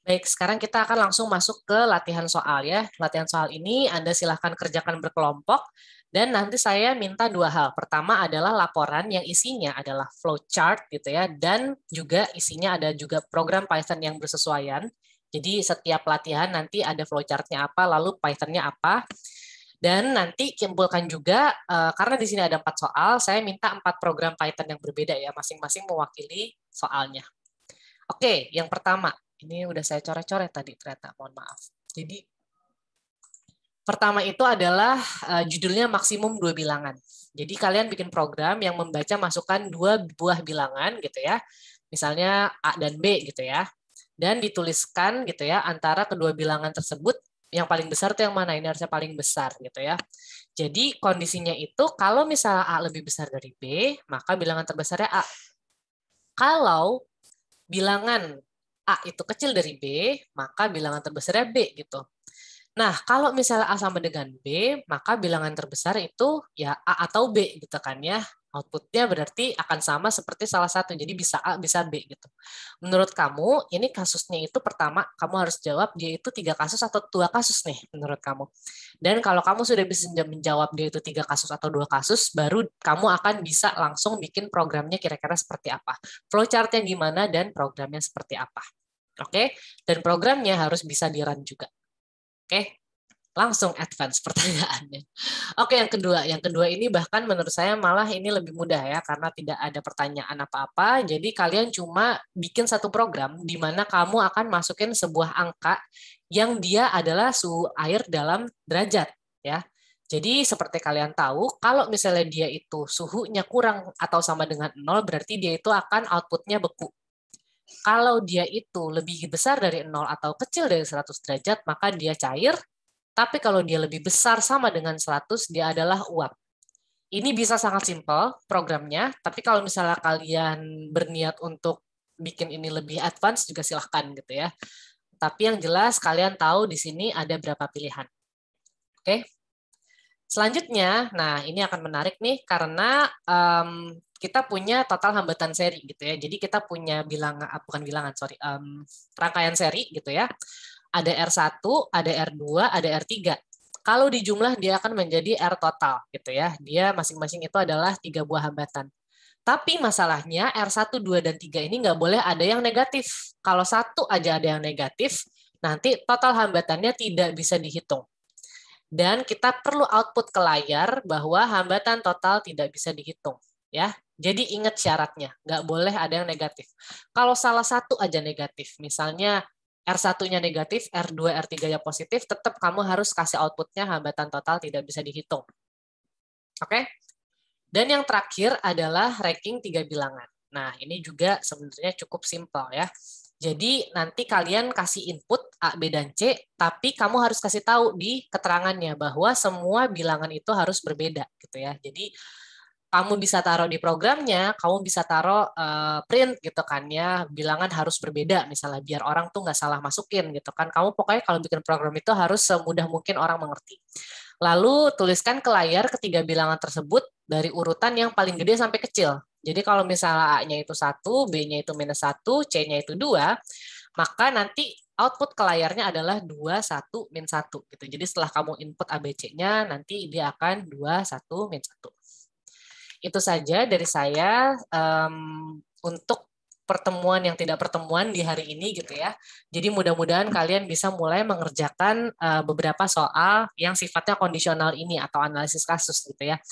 Baik, sekarang kita akan langsung masuk ke latihan soal ya. Latihan soal ini Anda silahkan kerjakan berkelompok, dan nanti saya minta dua hal. Pertama adalah laporan yang isinya adalah flowchart gitu ya, dan juga isinya ada juga program Python yang bersesuaian. Jadi setiap latihan nanti ada flowchart-nya apa, lalu Python-nya apa. Dan nanti kumpulkan juga, karena di sini ada 4 soal, saya minta 4 program Python yang berbeda ya, masing-masing mewakili soalnya. Oke, yang pertama. Ini udah saya coret-coret tadi ternyata, mohon maaf. Jadi pertama itu adalah judulnya maksimum 2 bilangan. Jadi kalian bikin program yang membaca masukan 2 buah bilangan gitu ya. Misalnya A dan B gitu ya. Dan dituliskan gitu ya antara kedua bilangan tersebut yang paling besar itu yang mana? Ini harusnya paling besar gitu ya. Jadi kondisinya itu kalau misalnya A lebih besar dari B, maka bilangan terbesarnya A. Kalau bilangan A itu kecil dari B, maka bilangan terbesarnya B gitu. Nah, kalau misalnya A sama dengan B, maka bilangan terbesar itu ya A atau B gitu kan ya. Outputnya berarti akan sama seperti salah satu, jadi bisa A, bisa B gitu. Menurut kamu, ini kasusnya itu pertama, kamu harus jawab dia itu 3 kasus atau 2 kasus nih menurut kamu. Dan kalau kamu sudah bisa menjawab dia itu 3 kasus atau 2 kasus, baru kamu akan bisa langsung bikin programnya kira-kira seperti apa. Flowchart-nya gimana dan programnya seperti apa. Oke, dan programnya harus bisa di-run juga. Oke, langsung advance pertanyaannya. Oke, yang kedua ini bahkan menurut saya malah ini lebih mudah ya, karena tidak ada pertanyaan apa-apa. Jadi kalian cuma bikin satu program di mana kamu akan masukin sebuah angka yang dia adalah suhu air dalam derajat ya. Jadi seperti kalian tahu, kalau misalnya dia itu suhunya kurang atau sama dengan 0, berarti dia itu akan outputnya beku. Kalau dia itu lebih besar dari 0 atau kecil dari 100 derajat, maka dia cair. Tapi kalau dia lebih besar sama dengan 100, dia adalah uap. Ini bisa sangat simpel programnya, tapi kalau misalnya kalian berniat untuk bikin ini lebih advance juga silahkan gitu ya. Tapi yang jelas kalian tahu di sini ada berapa pilihan. Oke. Selanjutnya, nah ini akan menarik nih karena kita punya total hambatan seri gitu ya. Jadi kita punya bilangan, bukan bilangan, sorry, rangkaian seri gitu ya. Ada R1, ada R2, ada R3. Kalau dijumlah dia akan menjadi R total gitu ya. Dia masing-masing itu adalah 3 buah hambatan. Tapi masalahnya R1, 2, dan 3 ini nggak boleh ada yang negatif. Kalau satu aja ada yang negatif, nanti total hambatannya tidak bisa dihitung. Dan kita perlu output ke layar bahwa hambatan total tidak bisa dihitung. Ya, jadi ingat syaratnya, nggak boleh ada yang negatif. Kalau salah satu aja negatif, misalnya R1-nya negatif, R2, R3-nya positif, tetap kamu harus kasih outputnya hambatan total tidak bisa dihitung. Oke? Dan yang terakhir adalah ranking 3 bilangan. Nah, ini juga sebenarnya cukup simpel ya. Jadi nanti kalian kasih input A, B, dan C, tapi kamu harus kasih tahu di keterangannya bahwa semua bilangan itu harus berbeda gitu ya. Jadi kamu bisa taruh di programnya, kamu bisa taruh print gitu kan ya, bilangan harus berbeda misalnya biar orang tuh nggak salah masukin gitu kan. Kamu pokoknya kalau bikin program itu harus semudah mungkin orang mengerti. Lalu tuliskan ke layar ketiga bilangan tersebut dari urutan yang paling gede sampai kecil. Jadi kalau misalnya A-nya itu 1, B-nya itu -1, C-nya itu 2, maka nanti output ke layarnya adalah 2, 1, -1. Gitu. Jadi setelah kamu input ABC-nya, nanti dia akan 2, 1, -1. Itu saja dari saya untuk pertemuan yang tidak pertemuan di hari ini gitu ya. Jadi mudah-mudahan kalian bisa mulai mengerjakan beberapa soal yang sifatnya kondisional ini atau analisis kasus gitu ya.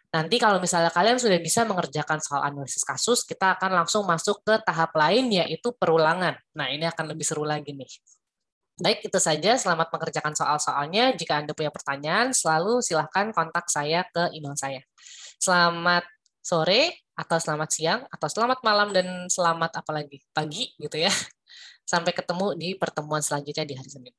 Nanti kalau misalnya kalian sudah bisa mengerjakan soal analisis kasus, kita akan langsung masuk ke tahap lain yaitu perulangan. Nah, ini akan lebih seru lagi nih. Baik, itu saja. Selamat mengerjakan soal-soalnya. Jika Anda punya pertanyaan, selalu silahkan kontak saya ke email saya. Selamat sore, atau selamat siang, atau selamat malam, dan selamat apa lagi? Pagi gitu ya. Sampai ketemu di pertemuan selanjutnya di hari Senin.